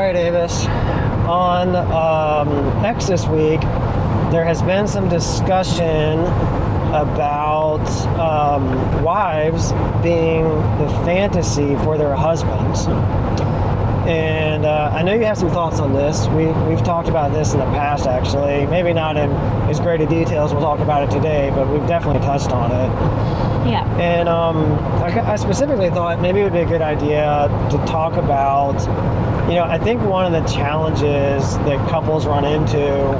right, Avis. On X this week, there has been some discussion about wives being the fantasy for their husbands. And I know you have some thoughts on this. We've talked about this in the past, actually. Maybe not in as great a details. We'll talk about it today, but we've definitely touched on it. Yeah. And I specifically thought maybe it would be a good idea to talk about, I think one of the challenges that couples run into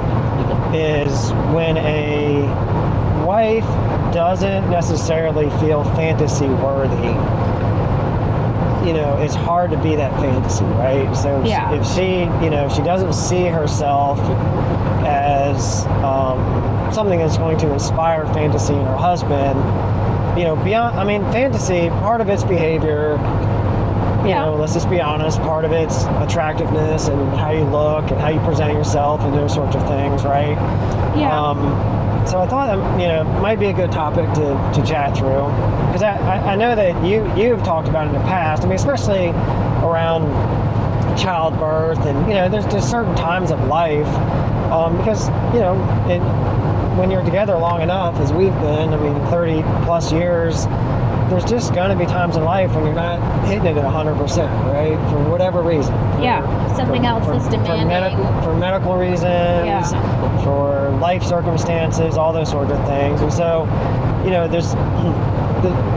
is when a wife doesn't necessarily feel fantasy worthy. It's hard to be that fantasy, right? So if she doesn't see herself as something that's going to inspire fantasy in her husband, fantasy, part of it's behavior, let's just be honest, part of it's attractiveness and how you look and how you present yourself and those sorts of things, right? Yeah. So I thought, might be a good topic to chat through, because I know that you've talked about it in the past. Especially around childbirth, and there's just certain times of life, because when you're together long enough, as we've been, 30 plus years, there's just going to be times in life when you're not hitting it at 100%, right? For whatever reason. Something else is demanding. For medical reasons, for life circumstances, all those sorts of things. And so,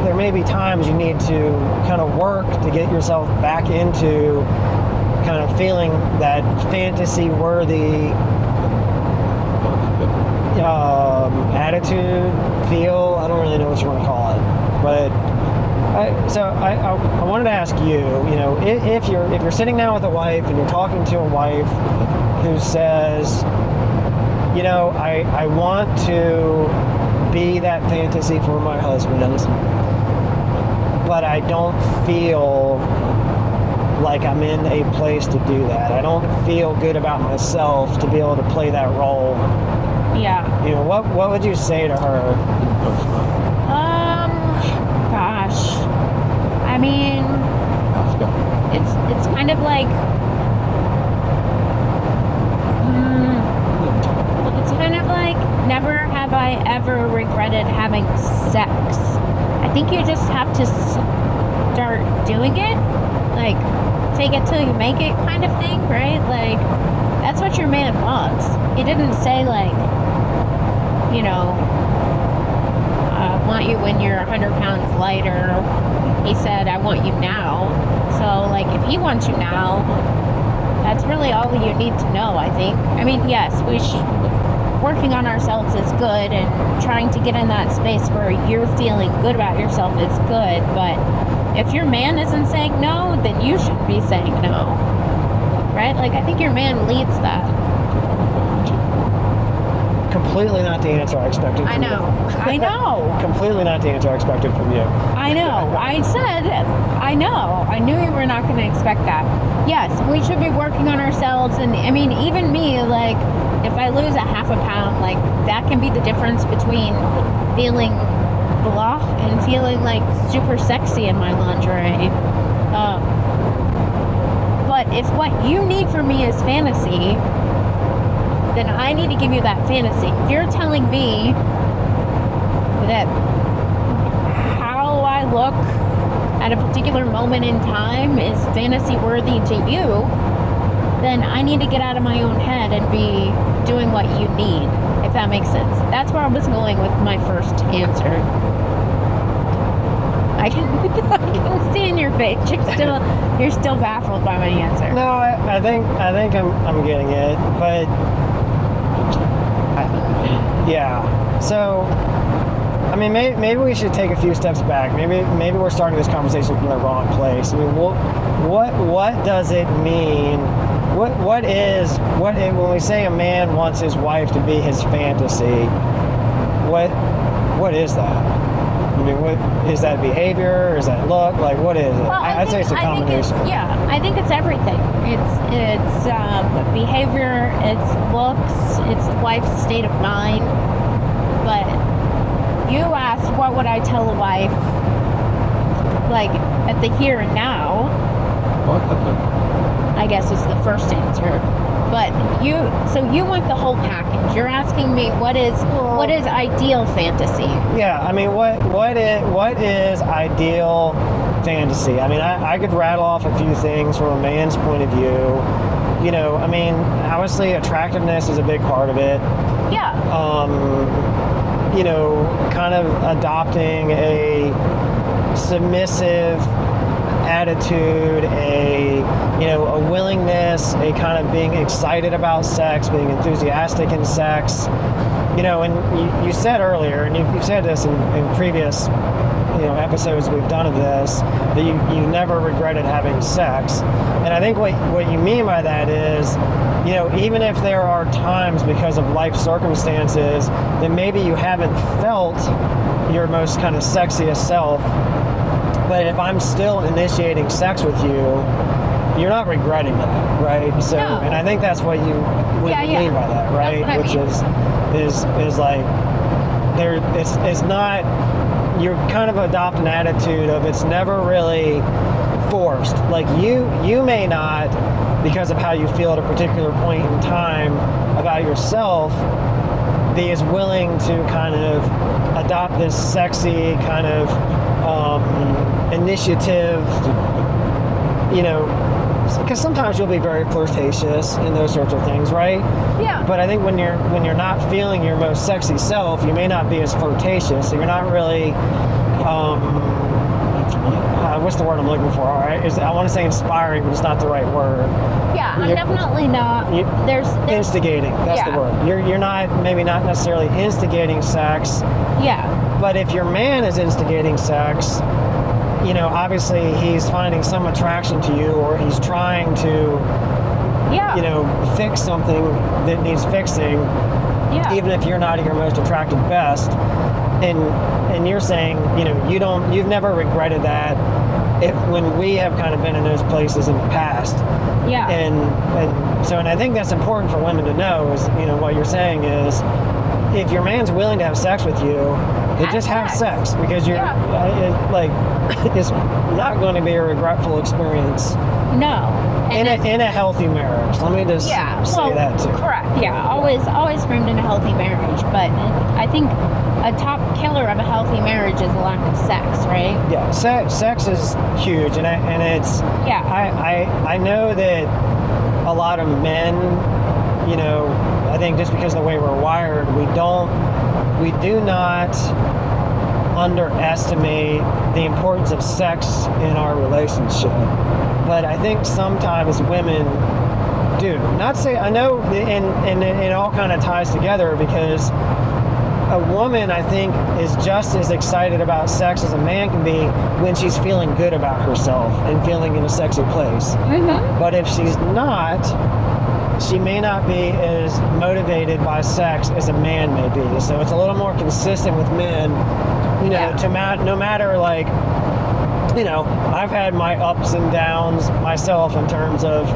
there may be times you need to kind of work to get yourself back into kind of feeling that fantasy-worthy attitude, feel. I don't really know what you want to call it. But I wanted to ask you, if you're sitting down with a wife and you're talking to a wife who says, I want to be that fantasy for my husband, but I don't feel like I'm in a place to do that. I don't feel good about myself to be able to play that role. Yeah. What would you say to her? Gosh. It's kind of like, never have I ever regretted having sex. I think you just have to start doing it, like take it till you make it kind of thing, right? Like, that's what your man wants. He didn't say I want you when you're 100 pounds lighter. He said, I want you now. So, if he wants you now, that's really all you need to know, I think. Yes, working on ourselves is good, and trying to get in that space where you're feeling good about yourself is good, but if your man isn't saying no, then you should be saying no, right? I think your man leads that. Completely not the answer I expected from you. I know. Completely not the answer I expected from you. I know. I said, I know. I knew you were not going to expect that. Yes, we should be working on ourselves. And even me, if I lose a half a pound, that can be the difference between feeling blah and feeling super sexy in my lingerie. But if what you need from me is fantasy, then I need to give you that fantasy. If you're telling me that how I look at a particular moment in time is fantasy worthy to you, then I need to get out of my own head and be doing what you need, if that makes sense. That's where I was going with my first answer. I can see in your face you're still baffled by my answer. No, I think I'm getting it, but yeah. So, maybe we should take a few steps back. Maybe we're starting this conversation from the wrong place. What does it mean? When we say a man wants his wife to be his fantasy, what is that? What is that behavior? Is that look? What is it? Well, I'd say it's a combination. I think it's everything. It's behavior, it's looks, it's the wife's state of mind. But you asked, what would I tell a wife, at the here and now? I guess is the first answer. But you want the whole package. You're asking me what is ideal fantasy? Yeah, I mean, what is ideal fantasy? I mean, I could rattle off a few things from a man's point of view. You know, I mean, obviously attractiveness is a big part of it. Yeah. You know, kind of adopting a submissive attitude, a willingness, a kind of being excited about sex, being enthusiastic in sex. You know, and you said earlier, and you've said this in previous, episodes we've done of this, that you never regretted having sex. And I think what you mean by that is, even if there are times because of life circumstances that maybe you haven't felt your most kind of sexiest self, but if I'm still initiating sex with you, you're not regretting that, right? So, no. And I think that's what you mean by that, right? Which is like, it's not. You kind of adopt an attitude of it's never really forced. Like you may not, because of how you feel at a particular point in time about yourself, be as willing to kind of adopt this sexy kind of initiative, because sometimes you'll be very flirtatious and those sorts of things, right? Yeah. But I think when you're not feeling your most sexy self, you may not be as flirtatious. So you're not really, what's the word I'm looking for? All right, I want to say inspiring, but it's not the right word. Yeah, I'm definitely not. There's instigating. That's the word. You're not necessarily instigating sex. Yeah. But if your man is instigating sex, obviously he's finding some attraction to you, or he's trying to, fix something that needs fixing. Yeah. Even if you're not at your most attractive best, and you're saying, you've never regretted that when we have kind of been in those places in the past. Yeah. And I think that's important for women to know is, what you're saying is, if your man's willing to have sex with you, just have sex, because you're it's not going to be a regretful experience. No. In a healthy marriage. Let me just say that too. Correct. Yeah. Always framed in a healthy marriage, but I think a top killer of a healthy marriage is a lack of sex, right? Yeah. Sex is huge, and it's. Yeah. I know that a lot of men, I think just because of the way we're wired, we do not underestimate the importance of sex in our relationship. But I think sometimes women do. I know, and it all kind of ties together, because a woman, I think, is just as excited about sex as a man can be when she's feeling good about herself and feeling in a sexy place. Mm-hmm. But if she's not, she may not be as motivated by sex as a man may be. So it's a little more consistent with men, no matter, like, I've had my ups and downs myself in terms of,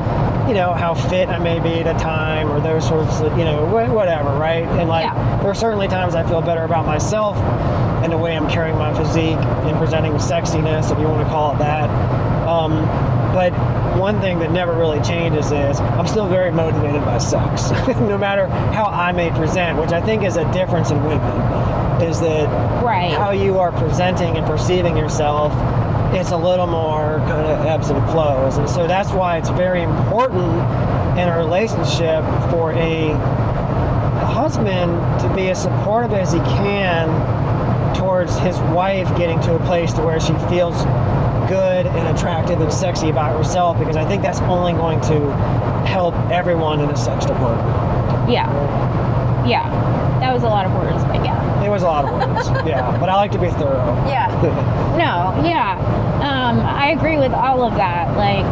how fit I may be at a time, or those sorts of, whatever, right? And there are certainly times I feel better about myself and the way I'm carrying my physique and presenting sexiness, if you want to call it that. But one thing that never really changes is I'm still very motivated by sex, no matter how I may present, which I think is a difference in women, is that how you are presenting and perceiving yourself, it's a little more kind of ebbs and flows. And so that's why it's very important in a relationship for a husband to be as supportive as he can towards his wife getting to a place to where she feels good and attractive and sexy about herself, because I think that's only going to help everyone in the sex department. Yeah. That was a lot of words, but yeah. It was a lot of words, yeah. But I like to be thorough. Yeah. No, yeah. I agree with all of that. Like,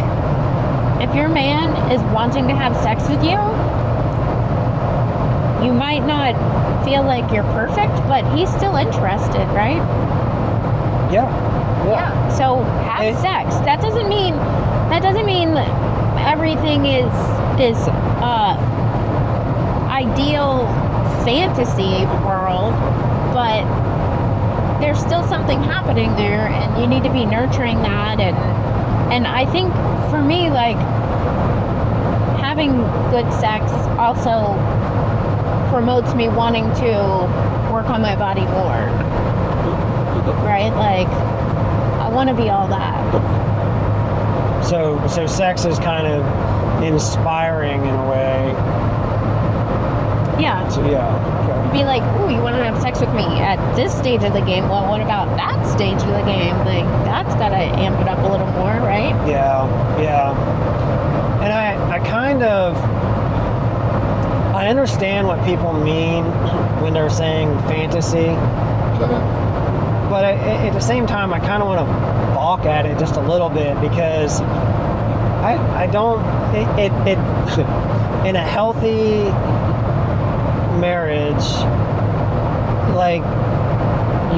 if your man is wanting to have sex with you, you might not feel like you're perfect, but he's still interested, right? Yeah. So have sex. That doesn't mean everything is ideal fantasy world, but there's still something happening there, and you need to be nurturing that. And I think for me, like, having good sex also promotes me wanting to work on my body more. Right? Like, I want to be all that. So sex is kind of inspiring in a way. Yeah. So yeah. Okay. Be like, ooh, you want to have sex with me at this stage of the game? Well, what about that stage of the game? Like, that's got to amp it up a little more, right? Yeah. And I kind of, I understand what people mean when they're saying fantasy, but at the same time, I kind of want to balk at it just a little bit because I don't, it in a healthy marriage, like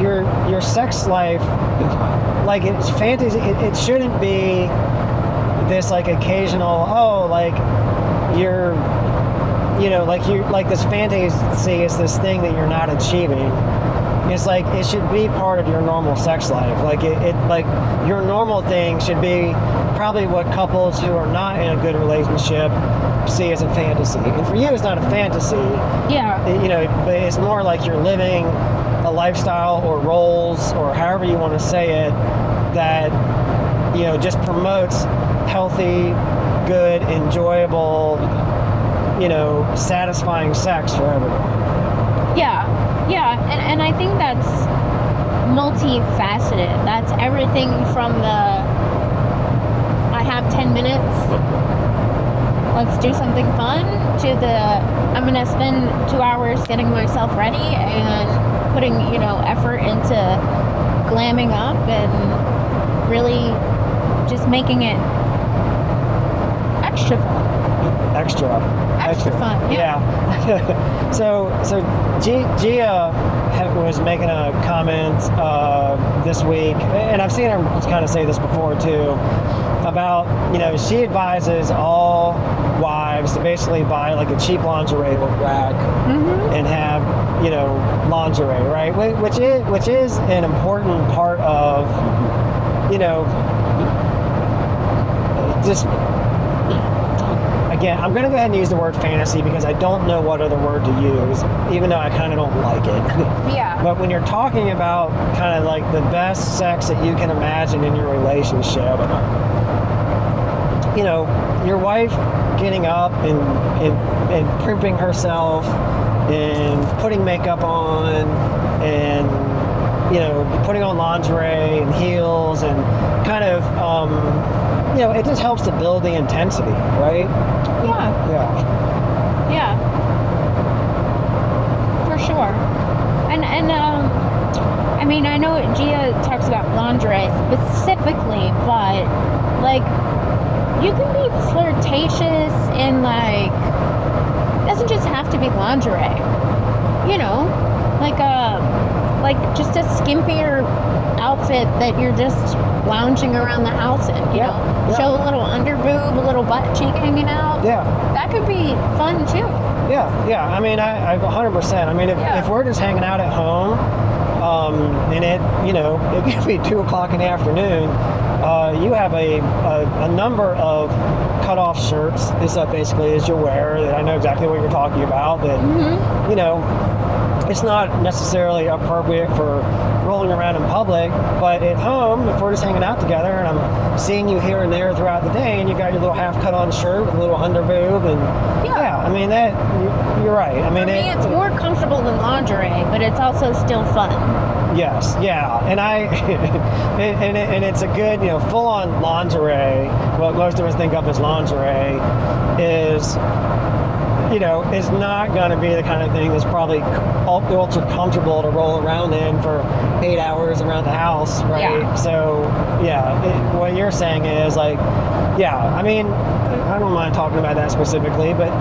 your sex life, like it's fantasy, it shouldn't be this like occasional, oh, like you're, you know, like this fantasy is this thing that you're not achieving. It's like it should be part of your normal sex life. Like it like your normal thing should be probably what couples who are not in a good relationship see as a fantasy. And for you, it's not a fantasy. Yeah. You know, but it's more like you're living a lifestyle or roles or however you want to say it that, you know, just promotes healthy, good, enjoyable, you know, satisfying sex for everyone. Yeah. And I think that's multifaceted. That's everything from the I have 10 minutes, let's do something fun, to the I'm going to spend 2 hours getting myself ready and putting, you know, effort into glamming up and really just making it extra fun. Extra fun. Yeah. So Gia was making a comment this week, and I've seen her kind of say this before too, about, you know, she advises all wives to basically buy like a cheap lingerie rack and have, you know, lingerie, right? Which is an important part of, you know, just. Again, I'm going to go ahead and use the word fantasy because I don't know what other word to use, even though I kind of don't like it. Yeah. But when you're talking about kind of like the best sex that you can imagine in your relationship, you know, your wife getting up and primping herself and putting makeup on and, you know, putting on lingerie and heels and kind of, you know, it just helps to build the intensity, right? Yeah. For sure. And I mean, I know Gia talks about lingerie specifically, but like, you can be flirtatious in like, it doesn't just have to be lingerie, you know, like just a skimpier outfit that you're just lounging around the house in, you know, show a little under boob, a little butt cheek hanging out. Yeah. That could be fun too. Yeah. I mean, I 100%. I mean, if we're just hanging out at home, and it, you know, it could be 2:00 in the afternoon, you have a number of cut-off shirts. This basically is your wear that I know exactly what you're talking about. That you know, it's not necessarily appropriate for rolling around in public, but at home, if we're just hanging out together and I'm seeing you here and there throughout the day, and you got your little half cut on shirt with a little under boob, and I mean that you're right. I mean, for me, it's more comfortable than lingerie, but it's also still fun. Yes, yeah, and and it's a good, you know, full-on lingerie. What most of us think of as lingerie is, you know, is not going to be the kind of thing that's probably ultra comfortable to roll around in for 8 hours around the house, right? Yeah. So, what you're saying is like, I mean, I don't mind talking about that specifically, but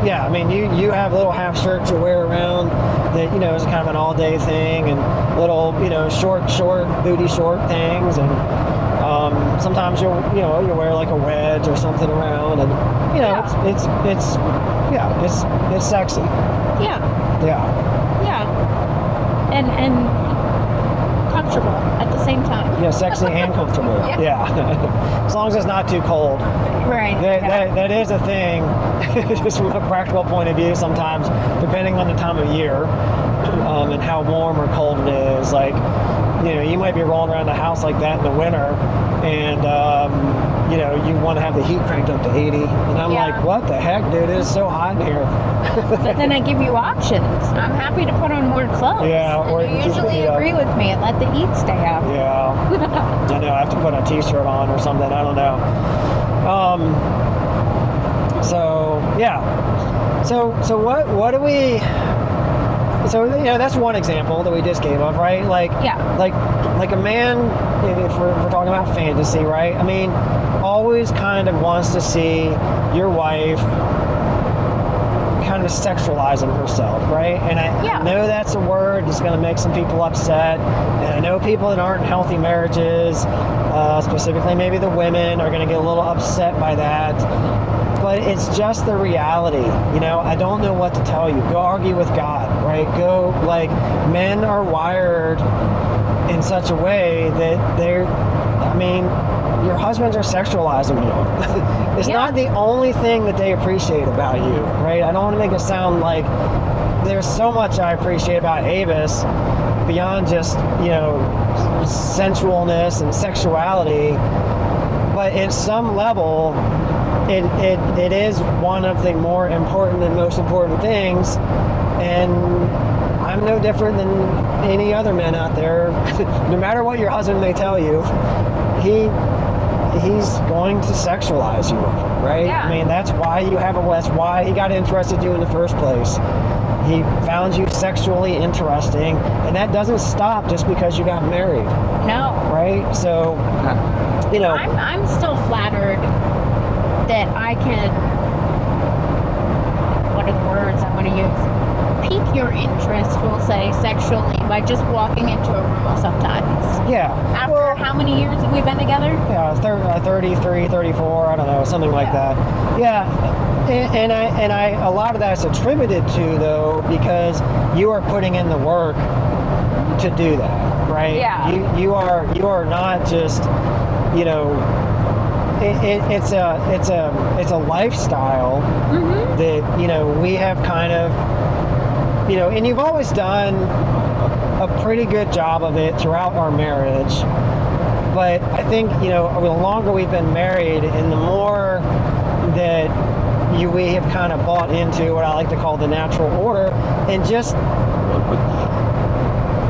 yeah, I mean, you have little half shirts you wear around that, you know, is kind of an all-day thing, and little, you know, short booty short things, and sometimes you'll wear like a wedge or something around, and you know, it's comfortable at the same time. Yeah, sexy and comfortable. Yeah. As long as it's not too cold. Right. That is a thing, just from a practical point of view sometimes, depending on the time of year and how warm or cold it is. Like, you know, you might be rolling around the house like that in the winter and, you know, you want to have the heat cranked up to 80. And I'm like, what the heck, dude? It is so hot in here. But then I give you options. I'm happy to put on more clothes. Yeah. And Or you usually agree with me and let the heat stay up. Yeah. I know. I have to put a t-shirt on or something. I don't know. So yeah. So what do we? So, you know, that's one example that we just gave of, right? Like, like a man, if we're talking about fantasy, right? I mean, always kind of wants to see your wife kind of sexualizing herself, right? And I know that's a word that's going to make some people upset. And I know people that aren't in healthy marriages, specifically maybe the women, are going to get a little upset by that. But it's just the reality, you know. I don't know what to tell you. Go argue with God, right? Go, like, men are wired in such a way that they're, I mean, your husbands are sexualizing you. It's not the only thing that they appreciate about you, right? I don't want to make it sound like there's so much I appreciate about Avis beyond just, you know, sensualness and sexuality. But at some level, it is one of the more important and most important things, and I'm no different than any other men out there. No matter what your husband may tell you, he's going to sexualize you, right? Yeah. I mean, that's why that's why he got interested in you in the first place. He found you sexually interesting, and that doesn't stop just because you got married. No. Right? So, you know, I'm still flattered that I can, what are the words I want to use? Pique your interest, we'll say, sexually by just walking into a room sometimes. Yeah. After how many years have we been together? Yeah, 33, 34, I don't know, something like that. Yeah. And I a lot of that's attributed to, though, because you are putting in the work to do that, right? Yeah. You are not just, you know, it's a lifestyle that, you know, we have kind of, you know, and you've always done a pretty good job of it throughout our marriage. But I think, you know, the longer we've been married and the more that we have kind of bought into what I like to call the natural order, and just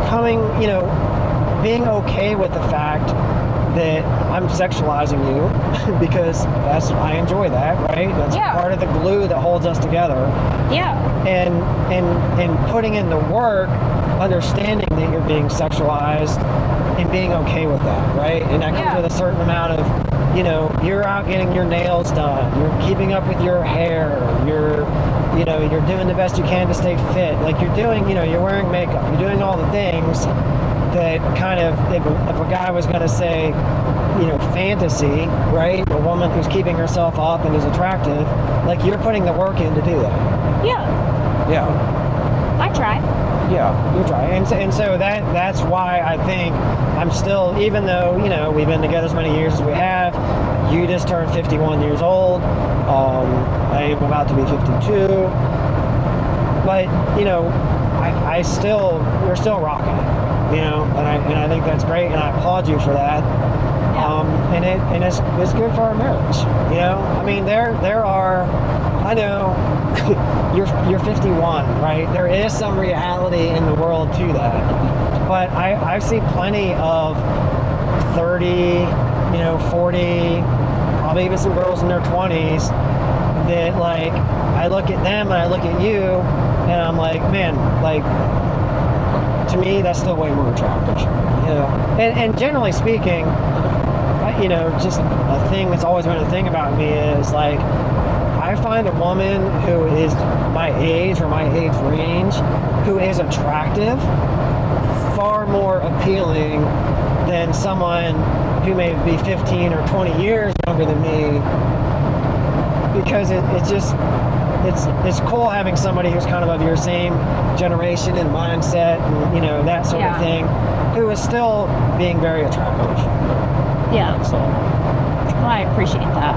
coming, you know, being okay with the fact that I'm sexualizing you because I enjoy that, right? That's part of the glue that holds us together. Yeah. And putting in the work, understanding that you're being sexualized and being okay with that, right? And that comes with a certain amount of, you know, you're out getting your nails done, you're keeping up with your hair, you're doing the best you can to stay fit. Like, you're doing, you know, you're wearing makeup, you're doing all the things that kind of, if a guy was going to say, you know, fantasy, right? A woman who's keeping herself up and is attractive, like, you're putting the work in to do that. Yeah. Yeah. I try. Yeah, you try. And so that's why I think I'm still, even though, you know, we've been together as many years as we have, you just turned 51 years old, I am about to be 52, but, you know, we're still rocking it, you know, and I think that's great, and I applaud you for that. And it's good for our marriage, you know. I mean, there are, I know you're 51, right? There is some reality in the world to that, but I see plenty of 30, you know, 40, probably even some girls in their 20s that, like, I look at them and I look at you and I'm like, man, like, to me that's still way more attractive, you know. And generally speaking, you know, just a thing that's always been a thing about me is, like, I find a woman who is my age or my age range who is attractive far more appealing than someone who may be 15 or 20 years younger than me, because it just, it's cool having somebody who's kind of your same generation and mindset and, you know, that sort of thing, who is still being very attractive. Yeah. So, well, I appreciate that.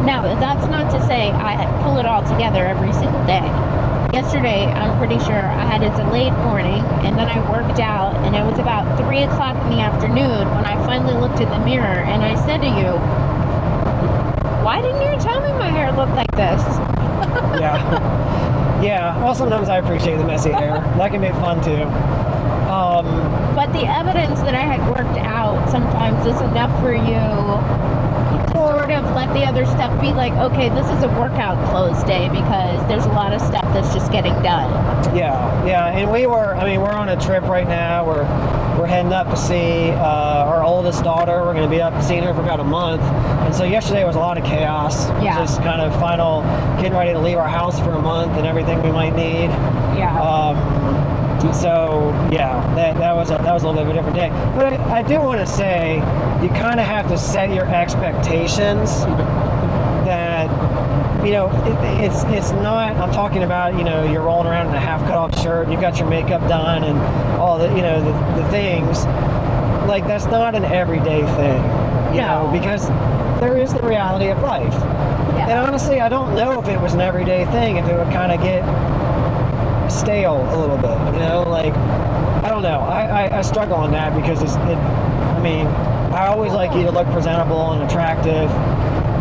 Now, that's not to say I pull it all together every single day. Yesterday, I'm pretty sure I had a delayed morning, and then I worked out, and it was about 3 o'clock in the afternoon when I finally looked in the mirror, and I said to you, why didn't you tell me my hair looked like this? Yeah. Well, sometimes I appreciate the messy hair. That can be fun too. But the evidence that I had worked out sometimes is enough for you to sort of let the other stuff be like, okay, this is a workout clothes day because there's a lot of stuff that's just getting done. Yeah. And we're on a trip right now. We're heading up to see our oldest daughter. We're going to be up seeing her for about a month. And so yesterday was a lot of chaos. Yeah. Just kind of final getting ready to leave our house for a month and everything we might need. Yeah. So yeah, that was a little bit of a different day. But I do want to say, you kind of have to set your expectations that, you know, it's not. I'm talking about, you know, you're rolling around in a half cut off shirt, you've got your makeup done, and all the, you know, the things. Like, that's not an everyday thing, you know, because there is the reality of life. Yeah. And honestly, I don't know if it was an everyday thing, if it would kind of get stale a little bit, you know, like, I don't know. I struggle on that because I always like you to look presentable and attractive,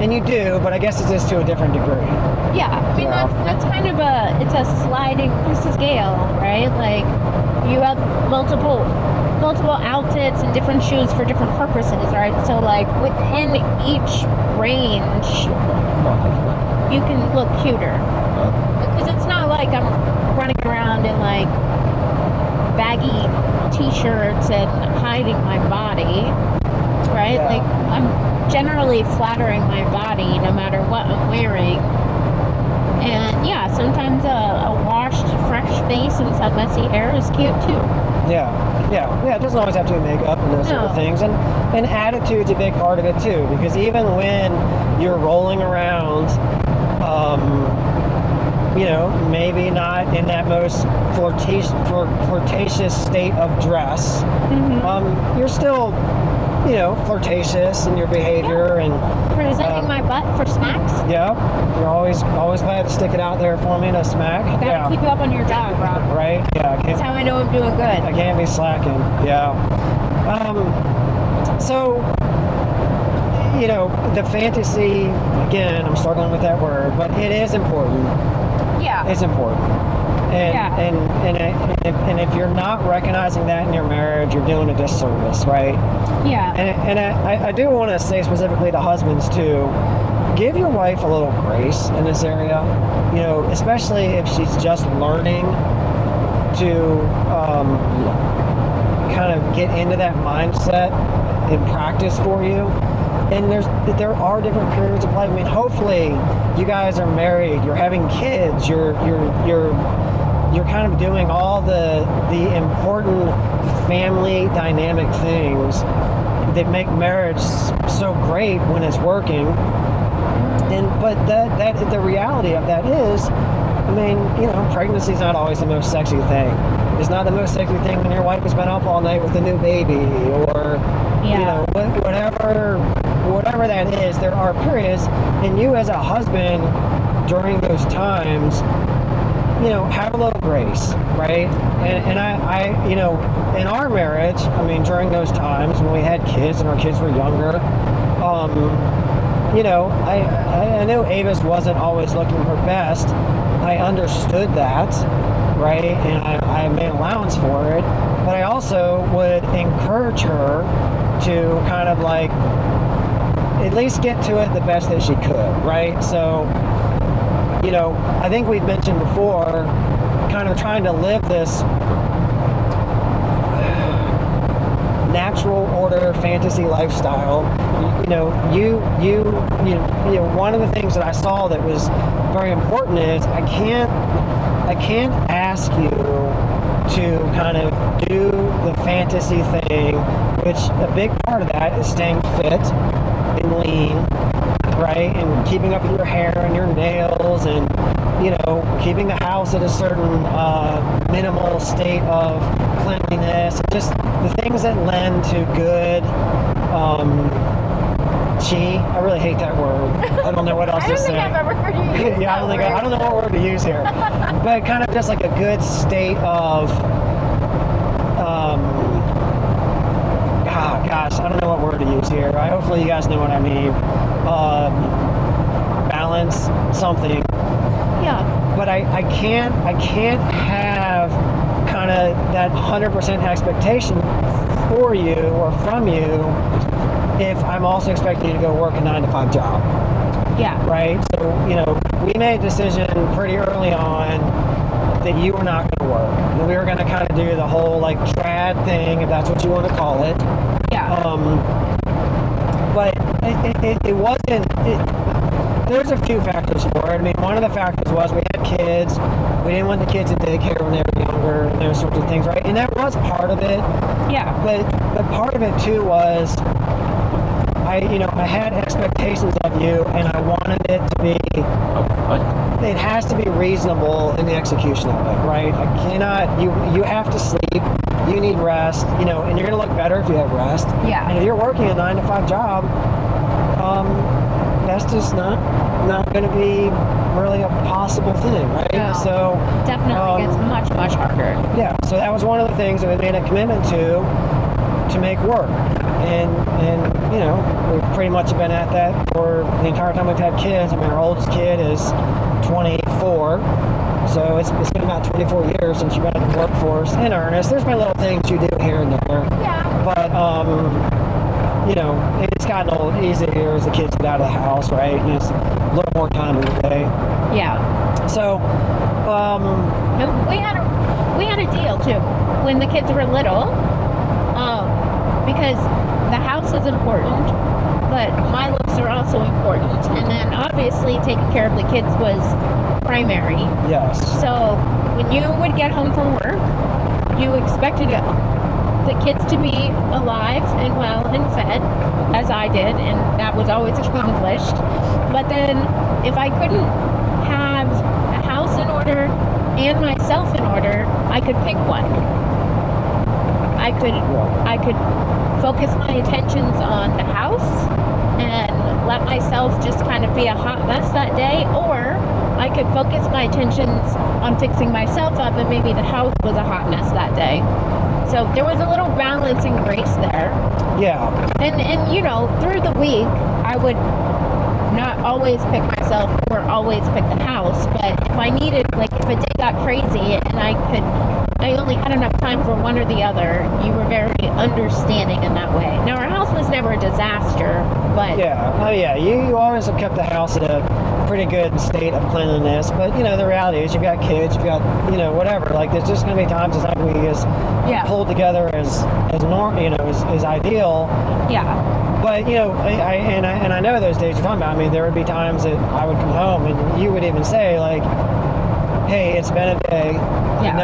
and you do, but I guess it's just to a different degree. Yeah, I mean, that's kind of it's a sliding scale, right? Like, you have multiple outfits and different shoes for different purposes, right? So, like, within each range, you can look cuter. Because it's not like I'm running around in, like, baggy t-shirts and hiding my body, right? Yeah. Like, I'm generally flattering my body no matter what I'm wearing. And yeah, sometimes a washed, fresh face and some messy hair is cute too. Yeah. It doesn't always have to be makeup and those sort of things. And attitude's a big part of it too, because even when you're rolling around, you know, maybe not in that most flirtatious state of dress, you're still, you know, flirtatious in your behavior and presenting my butt for smacks. Yeah, you're always glad to stick it out there for me in a smack. Gotta keep you up on your job, Rob. Right? Yeah. That's how I know I'm doing good. I can't be slacking. Yeah. So, you know, the fantasy, again, I'm struggling with that word, but it is important. Yeah. It's important. And if you're not recognizing that in your marriage, you're doing a disservice, right? Yeah. And I do want to say specifically to husbands too, give your wife a little grace in this area, you know, especially if she's just learning to kind of get into that mindset in practice for you. And there are different periods of life. I mean, hopefully you guys are married, you're having kids, you're kind of doing all the important family dynamic things that make marriage so great when it's working. But that the reality of that is, I mean, you know, pregnancy is not always the most sexy thing. It's not the most sexy thing when your wife has been up all night with a new baby, or you know, whatever that is. There are periods, and you as a husband during those times, you know, have a little grace, right? And I, you know, in our marriage, I mean, during those times when we had kids and our kids were younger, you know, I know Avis wasn't always looking her best. I understood that, right? And I made allowance for it. But I also would encourage her to kind of like at least get to it the best that she could, right? So, you know, I think we've mentioned before, kind of trying to live this natural order fantasy lifestyle. You know, one of the things that I saw that was very important is I can't ask you to kind of do the fantasy thing, which a big part of that is staying fit and lean right? And keeping up with your hair and your nails, and keeping the house at a certain minimal state of cleanliness, and just the things that lend to good I really hate that word. I don't know what else I to don't say. think I've ever heard you use Yeah, I don't know what word to use here. But kind of just like a good state of gosh, I don't know what word to use here. Hopefully you guys know what I mean. Balance, something. Yeah. But I can't have kind of that 100% expectation for you or from you if I'm also expecting you to go work a 9-to-5 job. Yeah. Right? So, we made a decision pretty early on that you were not going to work. And we were going to kind of do the whole like trad thing, if that's what you want to call it. Yeah. But it wasn't. There's a few factors for it. I mean, one of the factors was we had kids. We didn't want the kids in daycare when they were younger, and those sorts of things, right? And that was part of it. Yeah. But part of it too was I had expectations of you, and I wanted it to be. It has to be reasonable in the execution of it, right? I cannot. You have to sleep. You need rest. And you're gonna look better if you have rest. Yeah. And if you're working a 9-to-5 job, that's just not going to be really a possible thing, right? No, so definitely gets much harder. Yeah. So that was one of the things that we made a commitment to make work, and we've pretty much been at that for the entire time we've had kids. I mean, our oldest kid is 24. So it's been about 24 years since you've been in the workforce in earnest. There's been little things you do here and there. Yeah. But it's gotten a little easier as the kids get out of the house, right? And it's a little more time in the day. Yeah. So, And we had a deal too when the kids were little, because the house is important, but my looks are also important. And then obviously taking care of the kids was primary. yes. So when you would get home from work, you expected the kids to be alive and well and fed, as I did, and that was always accomplished. But then if I couldn't have the house in order and myself in order, I could pick one. I could focus my attentions on the house and let myself just kind of be a hot mess that day, or I could focus my attentions on fixing myself up, and maybe the house was a hot mess that day. So there was a little balancing grace there. Yeah. And through the week, I would not always pick myself or always pick the house, but if I needed, like if a day got crazy and I only had enough time for one or the other, you were very understanding in that way. Now, our house was never a disaster, but... Yeah. Oh, yeah. You always have kept the house at a pretty good state of cleanliness, but, the reality is you've got kids, you've got, whatever. Like, there's just going to be times it's not going to be as pulled together as ideal. Yeah. But, I know those days you're talking about. I mean, there would be times that I would come home and you would even say, like, hey, it's been a day. Yeah.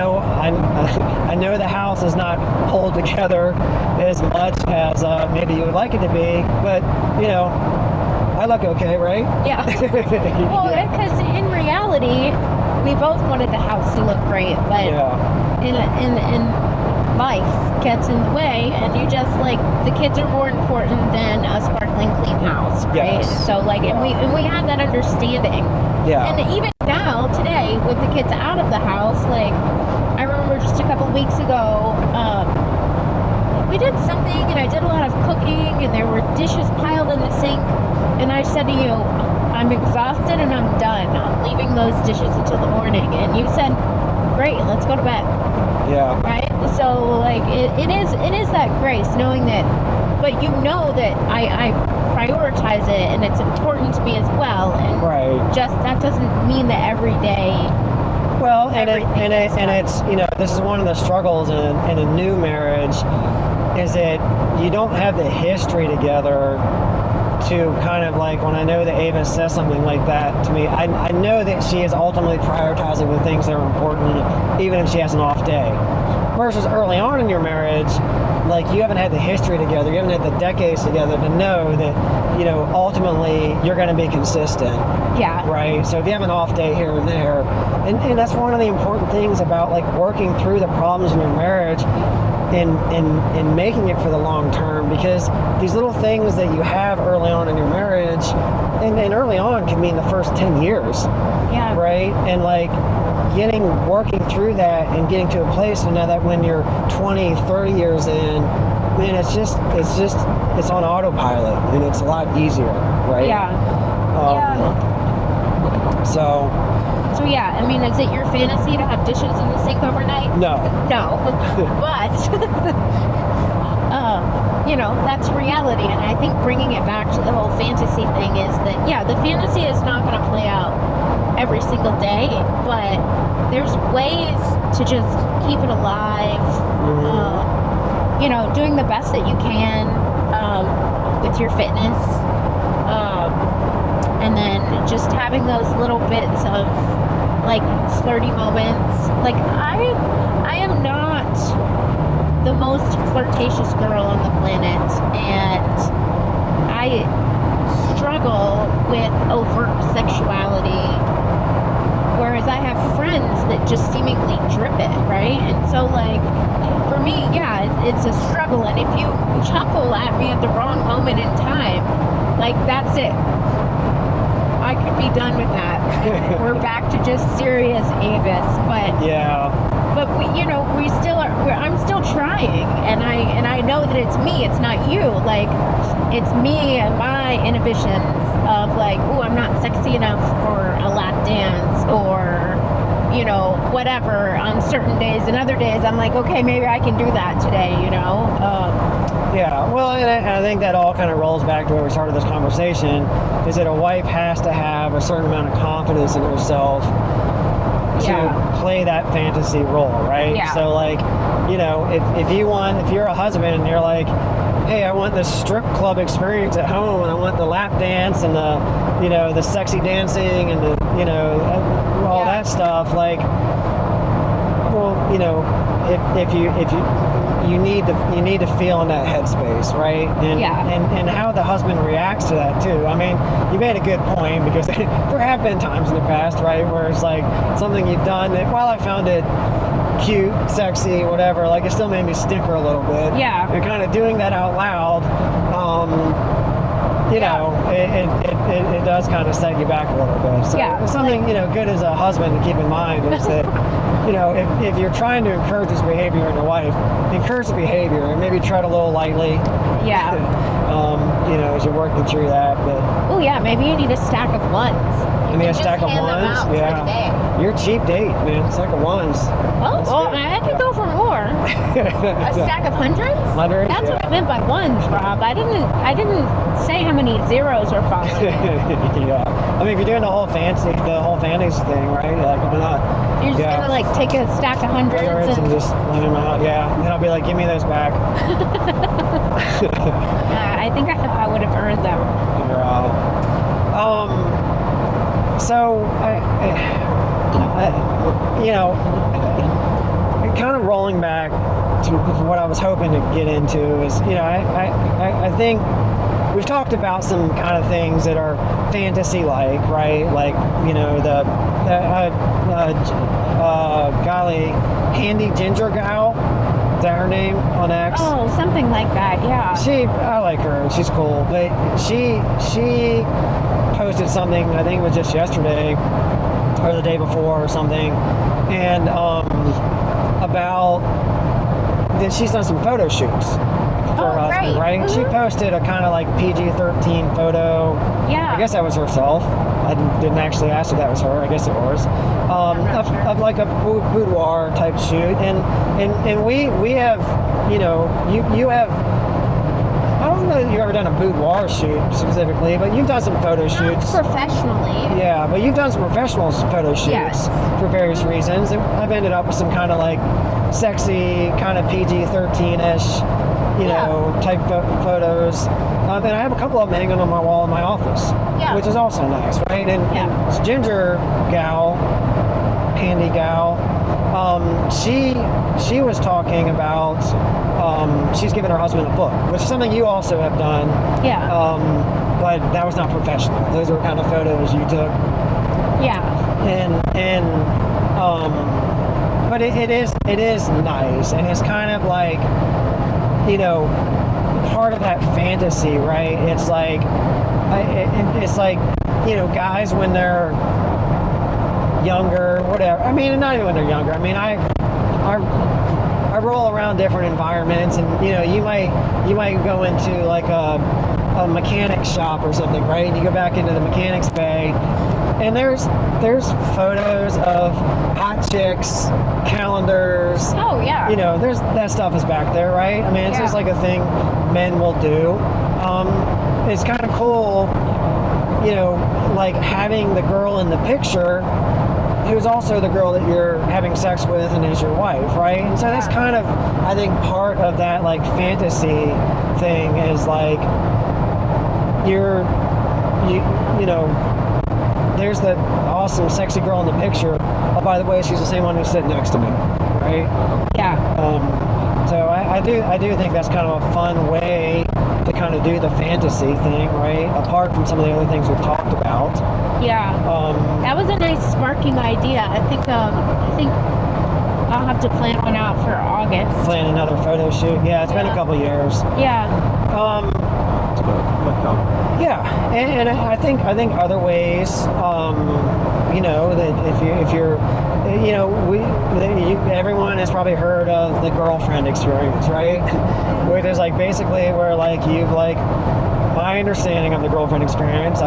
I know the house is not pulled together as much as maybe you would like it to be, but I look okay, right? Yeah. Well, because in reality, we both wanted the house to look great, but in life gets in the way, and you just the kids are more important than a sparkling clean house, right? Yes. So and we had that understanding. Yeah. And even now, today, with the kids out of the house, I remember just a couple weeks ago, we did something, and I did a lot of cooking, and there were dishes piled in the sink, and I said to you, I'm exhausted and I'm done. I'm leaving those dishes until the morning. And you said, great, let's go to bed. Yeah. Right? So, it is that grace, knowing that, but that I prioritize it, and it's important to me as well. And right. Just that doesn't mean that every day. Well, and it's this is one of the struggles in a new marriage, is that you don't have the history together to kind of when I know that Avis says something like that to me, I know that she is ultimately prioritizing the things that are important, even if she has an off day. versus early on in your marriage, like you haven't had the history together, you haven't had the decades together to know that, you know, ultimately you're going to be consistent. Yeah. Right. So if you have an off day here and there, and that's one of the important things about like working through the problems in your marriage and making it for the long term, because these little things that you have early on in your marriage, and early on can mean the first 10 years. Yeah. Right. And like working through that and getting to a place to know that when you're 20, 30 years in, man, it's on autopilot and it's a lot easier. Right. Yeah. So yeah, I mean, is it your fantasy to have dishes in the sink overnight? No. No. But, you know, that's reality. And I think bringing it back to the whole fantasy thing is that, yeah, the fantasy is not going to play out every single day, but there's ways to just keep it alive. You know, doing the best that you can with your fitness. And then just having those little bits of like flirty moments. Like I am not the most flirtatious girl on the planet, and I struggle with overt sexuality, whereas I have friends that just seemingly drip it, right? And so like for me, yeah, it's a struggle, and if you chuckle at me at the wrong moment in time, like that's it. I could be done with that. We're back to just serious Avis, but yeah. But we still are. I'm still trying, and I know that it's me. It's not you. Like, it's me and my inhibitions of like, oh, I'm not sexy enough for a lap dance, or whatever on certain days. And other days, I'm like, okay, maybe I can do that today. Yeah, well, and I think that all kind of rolls back to where we started this conversation, is that a wife has to have a certain amount of confidence in herself to play that fantasy role, right? Yeah. So, like, if you're a husband and you're like, hey, I want the strip club experience at home, and I want the lap dance and the sexy dancing and all that stuff, like, well, if you need to feel in that headspace, right? And how the husband reacts to that too. I mean, you made a good point, because there have been times in the past, right, where it's like something you've done that, while I found it cute, sexy, whatever, like it still made me snicker a little bit. Yeah. And kind of doing that out loud, it does kind of set you back a little bit. So it's something, good as a husband to keep in mind is that, if you're trying to encourage this behavior in your wife, encourage the behavior and maybe tread a little lightly. Yeah. As you're working through that. But oh yeah, maybe you need a stack of ones. I mean, a stack of ones. Yeah. You're a cheap date, man. Stack of ones. Oh, well, I could go for more. A stack of hundreds? Hundreds. That's what I meant by ones, Rob. I didn't say how many zeros are following. Yeah. I mean, if you're doing the whole fantasy thing, right? Like, I'm not. You're just gonna like take a stack of hundreds and just let them out. Yeah. And I'll be like, give me those back. I think I would have earned them. So, kind of rolling back to what I was hoping to get into is, I think we've talked about some kind of things that are fantasy-like, right? Like, golly, Handy Ginger Gal. Is that her name on X? Oh, something like that, yeah. I like her. She's cool. But she posted something, I think it was just yesterday or the day before or something, and about that she's done some photo shoots for her husband, right? Mm-hmm. She posted a kind of like PG-13 photo. Yeah. I guess that was herself. I didn't actually ask if that was her. I guess it was. Of like a boudoir type shoot, and we have, you have. I don't know if you've ever done a boudoir shoot specifically, but you've done some photo shoots. Professionally. Yeah, but you've done some professional photo shoots for various reasons. And I've ended up with some kind of like sexy, kind of PG-13-ish, type photos. And I have a couple of them hanging on my wall in my office, which is also nice, right? And Ginger Gal, Handy Gal, she was talking about she's given her husband a book, which is something you also have done. Yeah. But that was not professional. Those were kind of photos you took. Yeah. But it is nice, and it's kind of like, you know, part of that fantasy, right? It's like it's like, you know, guys when they're younger, whatever. I mean, not even when they're younger. I mean, I roll around different environments, and you know, you might go into like a mechanic shop or something, right? And you go back into the mechanics bay, and there's photos of hot chicks, calendars. Oh yeah. You know, there's that stuff is back there, right? I mean, it's just like a thing men will do. It's kind of cool, you know, like having the girl in the picture who's also the girl that you're having sex with and is your wife, right? And so that's kind of, I think, part of that like fantasy thing is like you know, there's the awesome sexy girl in the picture. Oh, by the way, she's the same one who's sitting next to me, right? Yeah. So I do think that's kind of a fun way to kind of do the fantasy thing, right? Apart from some of the other things we've talked about. Yeah. That was a nice sparking idea. I think I'll have to plan one out for August. Plan another photo shoot. Yeah, it's been a couple years. Yeah. Yeah, and I think other ways, you know, that if you're, you know, everyone has probably heard of the girlfriend experience, right? Where there's like basically where like you've like, my understanding of the girlfriend experience,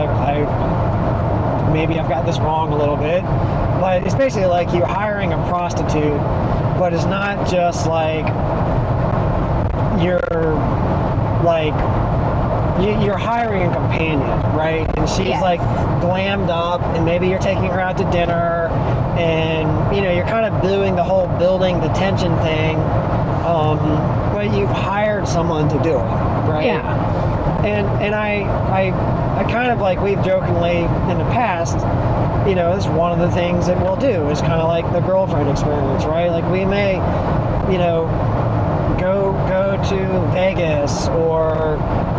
maybe I've got this wrong a little bit, but it's basically like you're hiring a prostitute, but it's not just like you're hiring a companion, right? And she's like glammed up, and maybe you're taking her out to dinner, and you know, you're kind of doing the whole building the tension thing, but you've hired someone to do it, right? Yeah. And I kind of like, we've jokingly in the past, you know, it's one of the things that we'll do is kind of like the girlfriend experience, right? Like we may, you know, go to Vegas or,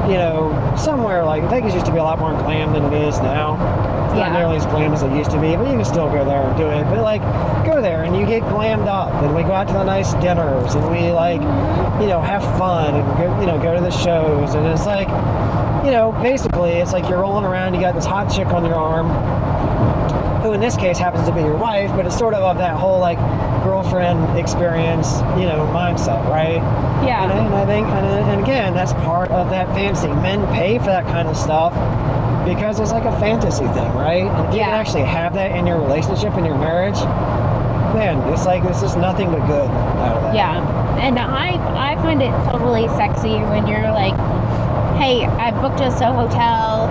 you know, somewhere like Vegas used to be a lot more glam than it is now. It's not nearly as glam as it used to be, but you can still go there and do it. But like, go there and you get glammed up, and we go out to the nice dinners, and we like, you know, have fun and go, you know, go to the shows, and it's like, you know, basically it's like you're rolling around, you got this hot chick on your arm, who in this case happens to be your wife, but it's sort of that whole like girlfriend experience, you know, mindset, right? Yeah. And I think, and again, that's part of that fantasy. Men pay for that kind of stuff because it's like a fantasy thing, right? And if you can actually have that in your relationship, in your marriage, man, it's like this is nothing but good out of that. Yeah. And I find it totally sexy when you're like, hey, I booked us a hotel,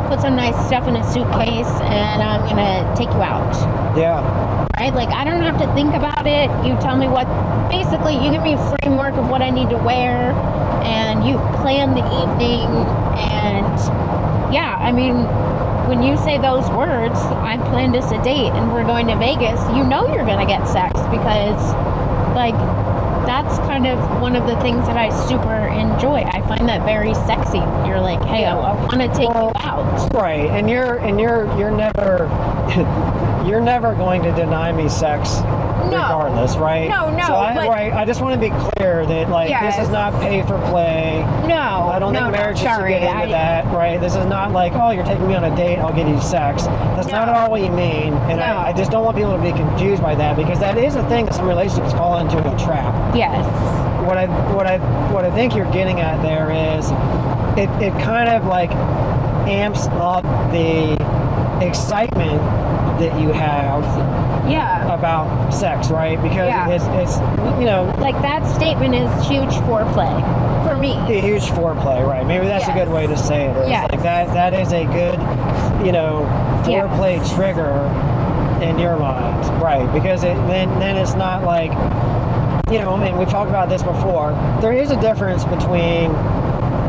put some nice stuff in a suitcase, and I'm gonna take you out. Yeah. Right? Like, I don't have to think about it. You tell me basically, you give me a framework of what I need to wear, and you plan the evening, and yeah, I mean, when you say those words, I planned us a date, and we're going to Vegas, you know you're gonna get sex, because, like, that's kind of one of the things that I super enjoy. I find that very sexy. You're like, hey, I want to take you out. Right, and you're never you're never going to deny me sex regardless, right? No. So I just want to be clear that like this is not pay for play. No. I don't think marriage should get into that, right? This is not like, oh, you're taking me on a date, I'll give you sex. That's not at all what you mean, and I just don't want people to be confused by that, because that is a thing that some relationships fall into, a trap. Yes. What I think you're getting at there is it kind of like amps up the excitement that you have about sex, right? Because it's you know, like that statement is huge foreplay for me. A huge foreplay, right? Maybe that's a good way to say it. It's like that is a good, you know, foreplay trigger in your mind, right? Because then it's not like, you know, and we've talked about this before, there is a difference between,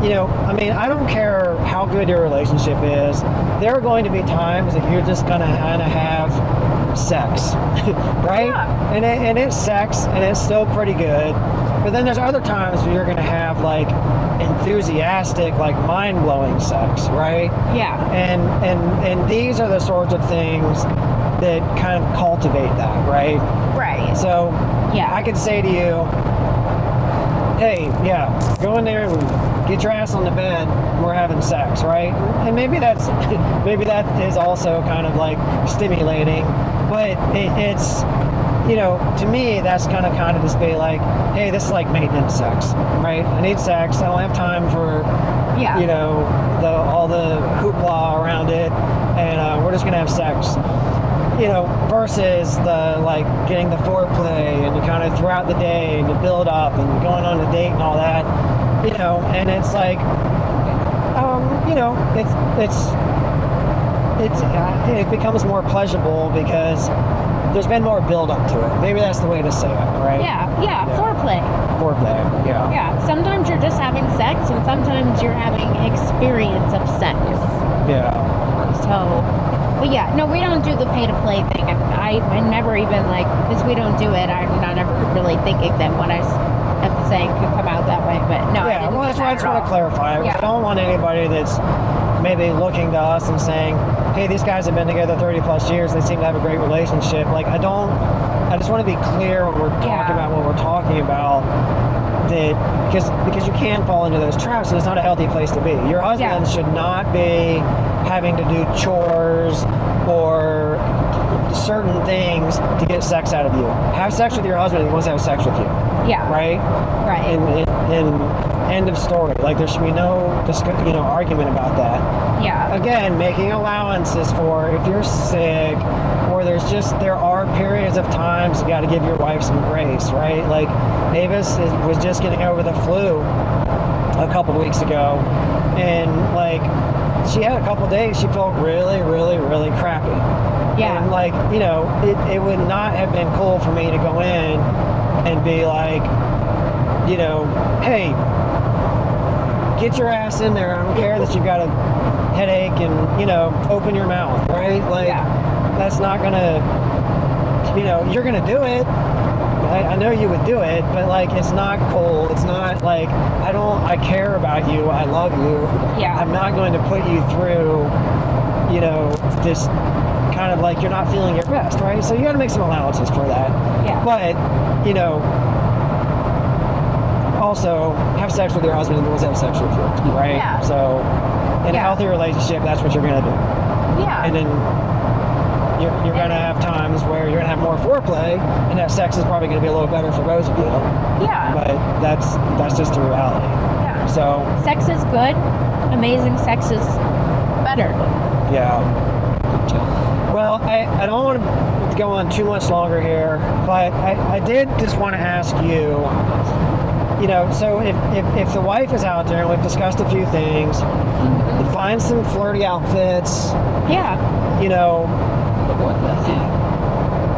you know, I mean, I don't care how good your relationship is, there are going to be times that you're just going to kind of have it's sex, right? Yeah. And it's sex, and it's still pretty good. But then there's other times where you're going to have like enthusiastic, like mind-blowing sex, right? Yeah. And these are the sorts of things that kind of cultivate that, right? Right. So Yeah. I could say to you, hey, yeah, go in there and get your ass on the bed. We're having sex, right? And maybe that is also kind of like stimulating, but it's, to me, that's kind of just be like, hey, this is like maintenance sex, right? I need sex. I don't have time for, Yeah. all the hoopla around it, and we're just gonna have sex. Versus the like getting the foreplay and kind of throughout the day and the build up and going on a date and all that, and it's like, it becomes more pleasurable because there's been more build up to it. Maybe that's the way to say it, right? Yeah. Foreplay. Foreplay, yeah. Yeah. Sometimes you're just having sex, and sometimes you're having experience of sex. Yeah. So, but yeah, no, we don't do the pay to play thing. I never even because we don't do it. I'm not ever really thinking that what I am saying could come out that way. But no. Yeah, well, that's why I just want to clarify. Yeah. I don't want anybody that's maybe looking to us and saying, hey, these guys have been together 30 plus years. They seem to have a great relationship. I just want to be clear when we're talking about what we're talking about. That because you can fall into those traps, and it's not a healthy place to be. Your husband should not be having to do chores or certain things to get sex out of you. Have sex with your husband if he wants to have sex with you. Yeah. Right? Right. And end of story. There should be no argument about that. Yeah. Again, making allowances for if you're sick, or there are periods of times you got to give your wife some grace, right? Like Avis was just getting over the flu a couple weeks ago, and she had a couple days she felt really, really, really crappy. Yeah. And it would not have been cool for me to go in and be like, hey, get your ass in there. I don't care that you've got a headache and, open your mouth, right? That's not gonna, you're gonna do it. I know you would do it, but it's not cool. It's not I care about you. I love you. Yeah. I'm not going to put you through, this kind of you're not feeling your best, right? So you got to make some allowances for that. Yeah. But, also have sex with your husband and he wants to have sex with you, right? Yeah. So in a healthy relationship, that's what you're going to do. Yeah. And then you're going to have times where you're going to have more foreplay, and that sex is probably going to be a little better for both of you. Yeah. But that's just the reality. Yeah. So sex is good. Amazing sex is better. Yeah. Well, I don't want to go on too much longer here, but I did just want to ask you, so if the wife is out there, and we've discussed a few things, find some flirty outfits. Yeah.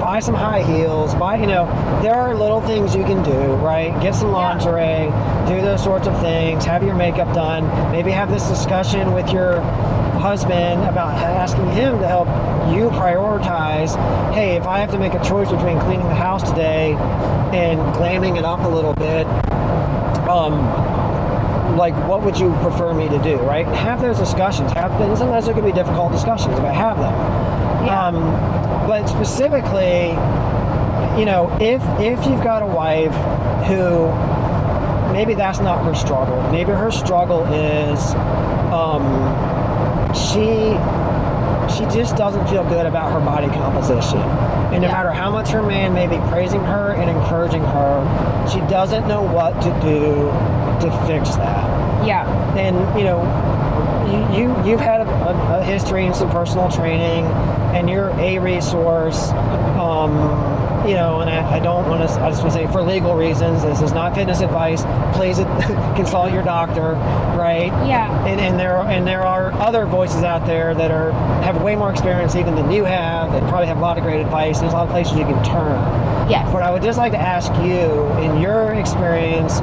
Buy some high heels, there are little things you can do, right? Get some lingerie, do those sorts of things, have your makeup done, maybe have this discussion with your husband about asking him to help you prioritize, hey, if I have to make a choice between cleaning the house today and glamming it up a little bit, what would you prefer me to do, right? Have those discussions. And sometimes there can be difficult discussions, but have them. Yeah. But specifically, if you've got a wife who maybe that's not her struggle. Maybe her struggle is she just doesn't feel good about her body composition. And no matter how much her man may be praising her and encouraging her, she doesn't know what to do to fix that. Yeah. And you've had a history and some personal training, and you're a resource. And I don't want to. I just want to say, for legal reasons, this is not fitness advice. Please consult your doctor, right? Yeah. And there are other voices out there that have way more experience even than you have, and probably have a lot of great advice. There's a lot of places you can turn. Yes. But I would just like to ask you, in your experience,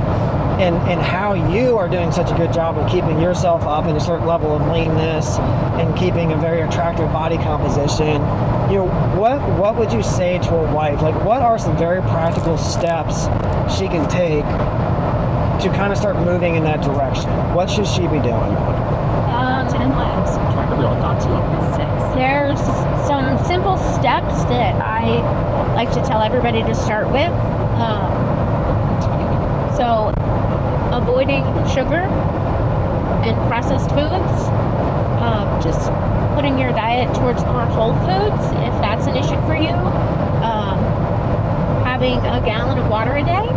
and how you are doing such a good job of keeping yourself up in a certain level of leanness and keeping a very attractive body composition. what would you say to a wife? Like, what are some very practical steps she can take to kind of start moving in that direction? What should she be doing? 10 lives. There's some simple steps that I like to tell everybody to start with. So, avoiding sugar and processed foods. Just putting your diet towards more whole foods, if that's an issue for you. Having a gallon of water a day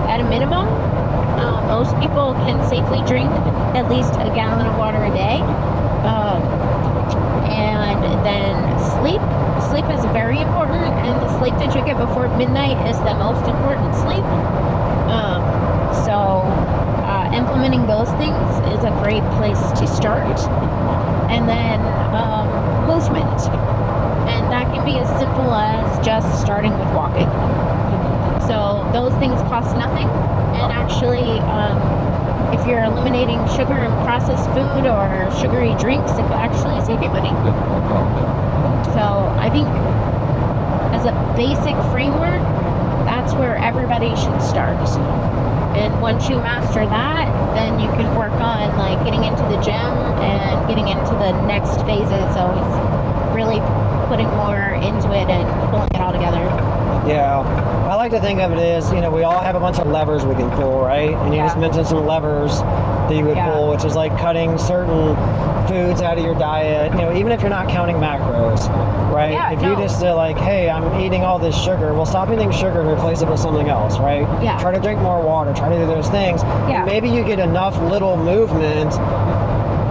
at a minimum. Most people can safely drink at least a gallon of water a day. And then sleep. Sleep is very important, and the sleep that you get before midnight is the most important sleep. Implementing those things is a great place to start. And then movement. And that can be as simple as just starting with walking. So those things cost nothing. And actually, if you're eliminating sugar and processed food or sugary drinks, it will actually save you money. So I think as a basic framework, that's where everybody should start. And once you master that, then you can work on like getting into the gym and getting into the next phases of really putting more into it and pulling it all together. Yeah, I like to think of it as, we all have a bunch of levers we can pull, right? And you just mentioned some levers that you would pull, which is like cutting certain foods out of your diet, even if you're not counting macros, right? Yeah, if you just say like, hey, I'm eating all this sugar, well, stop eating sugar and replace it with something else, right? Yeah. Try to drink more water, try to do those things. Yeah. And maybe you get enough little movement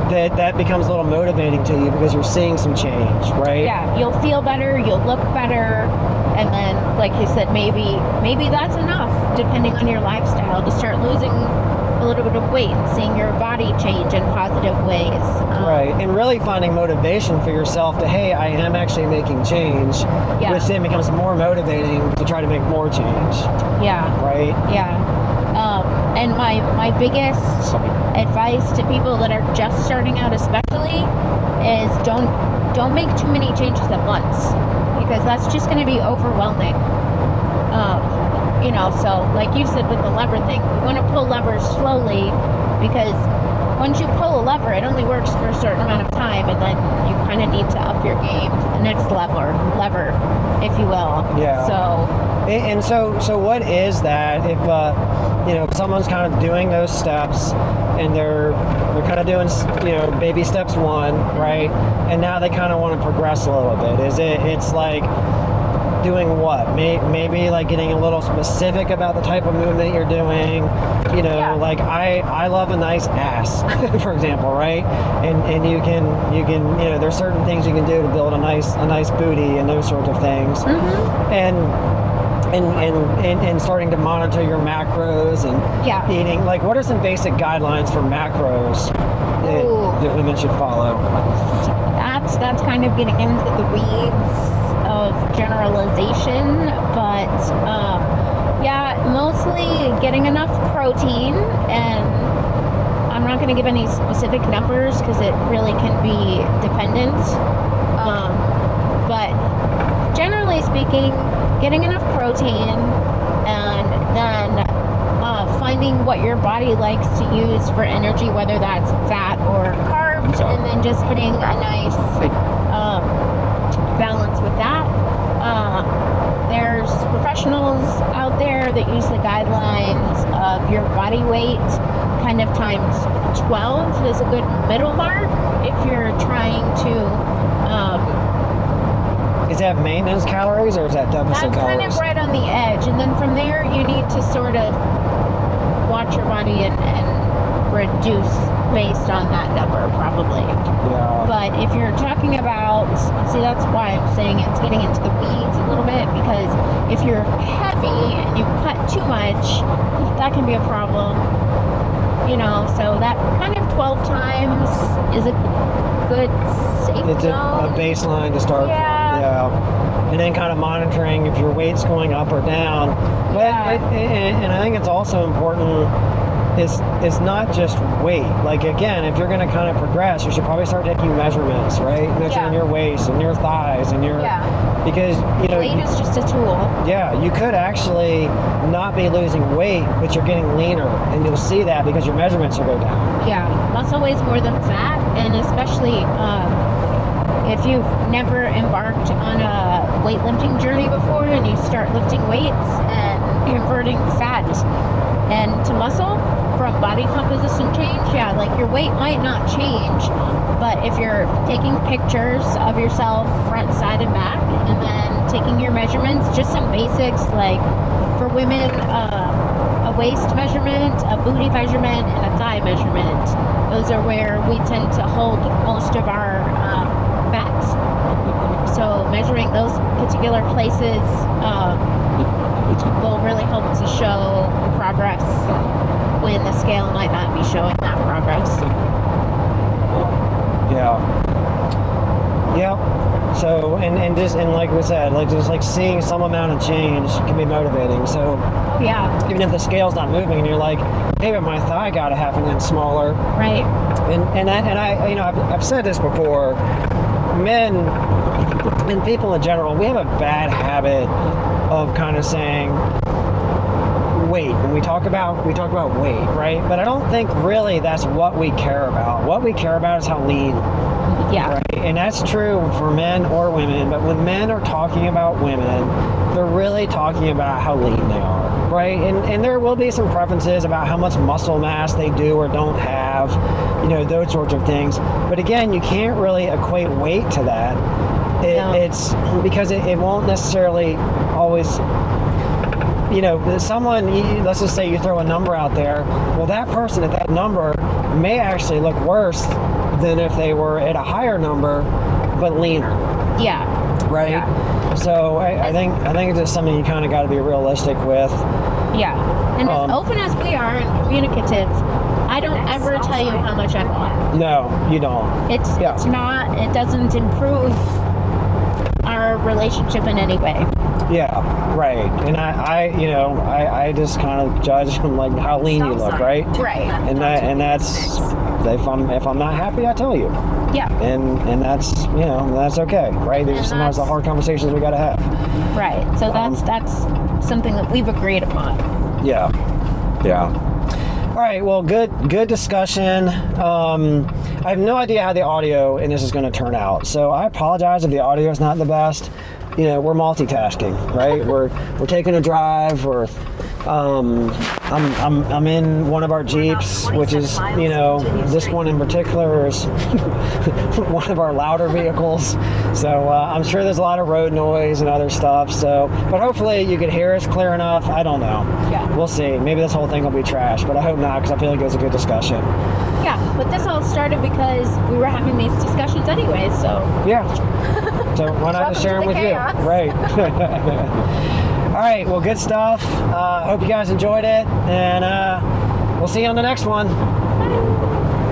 that becomes a little motivating to you because you're seeing some change, right? Yeah, you'll feel better, you'll look better, and then, like you said, maybe that's enough, depending on your lifestyle, to start losing a little bit of weight and seeing your body change in positive ways. Right, and really finding motivation for yourself to, hey, I am actually making change, which then becomes more motivating to try to make more change. Yeah. Right? Yeah. And my biggest advice to people that are just starting out especially is don't make too many changes at once, because that's just going to be overwhelming. So like you said with the lever thing, you want to pull levers slowly, because once you pull a lever, it only works for a certain amount of time, and then you kind of need to up your game to the next lever, if you will. Yeah. So what is that if someone's kind of doing those steps and they're kind of doing baby steps 1, right? And now they kind of want to progress a little bit. It's like doing what? Maybe like getting a little specific about the type of movement you're doing. Like I love a nice ass, for example, right? And you can there's certain things you can do to build a nice booty and those sorts of things. Mm-hmm. And starting to monitor your macros and eating. Like, what are some basic guidelines for macros that women should follow? That's kind of getting into the weeds of generalization, but mostly getting enough protein, and I'm not going to give any specific numbers because it really can be dependent, but generally speaking, getting enough protein, and then finding what your body likes to use for energy, whether that's fat or carbs, and then just hitting a nice balance with that. There's professionals out there that use the guidelines of your body weight kind of times 12 is a good middle mark if you're trying to is that maintenance calories or is that deficit calories? That's kind of right on the edge, and then from there you need to sort of watch your body and reduce based on that number, probably. Yeah. But if you're talking about, that's why I'm saying it's getting into the weeds a little bit, because if you're heavy and you cut too much, that can be a problem. So that kind of 12 times is a good safe zone. A baseline to start from. Yeah. And then kind of monitoring if your weight's going up or down. But and I think it's also important is not just weight. Like, again, if you're going to kind of progress, you should probably start taking measurements, right? Measuring your waist and your thighs and your because weight is just a tool. Yeah, you could actually not be losing weight, but you're getting leaner, and you'll see that because your measurements will go down. Yeah, muscle weighs more than fat, and especially if you've never embarked on a weightlifting journey before and you start lifting weights and converting fat into muscle from body composition change, like your weight might not change, but if you're taking pictures of yourself front, side, and back, and then taking your measurements, just some basics like for women, a waist measurement, a booty measurement, and a thigh measurement. Those are where we tend to hold most of our fats. So measuring those particular places will really help to show progress when the scale might not be showing that progress. So and like we said, like just like seeing some amount of change can be motivating. So even if the scale's not moving and you're like, hey, but my thigh got a half an inch smaller, right? And I I've said this before, men and people in general, we have a bad habit of kind of saying weight when we talk about weight, right? But I don't think really that's what we care about. What we care about is how lean. Right? And that's true for men or women, but when men are talking about women, they're really talking about how lean they are, right? And there will be some preferences about how much muscle mass they do or don't have, those sorts of things. But again, you can't really equate weight to that. It's because it won't necessarily always, someone, let's just say you throw a number out there, well, that person at that number may actually look worse than if they were at a higher number but leaner. Right? So I think it's just something you kind of got to be realistic with. And as open as we are and communicative, I don't ever tell you how much I want. No, you don't. It's not, it doesn't improve our relationship in any way. Right. And I just kind of judge them like how lean you look, right? Right. And that's if I'm not happy, I tell you. And that's that's okay, right? There's sometimes the hard conversations we got to have. Right. So that's something that we've agreed upon. All right. Well, good discussion. I have no idea how the audio in this is going to turn out, so I apologize if the audio is not the best. We're multitasking, right? we're taking a drive. I'm in one of our Jeeps, which is this one in particular is one of our louder vehicles. So I'm sure there's a lot of road noise and other stuff. So, but hopefully you can hear us clear enough. I don't know. We'll see. Maybe this whole thing will be trash, but I hope not, because I feel like it was a good discussion. But this all started because we were having these discussions anyway. So so why not just share them with chaos. You? Right. All right. Well, good stuff. Hope you guys enjoyed it, and we'll see you on the next one. Bye.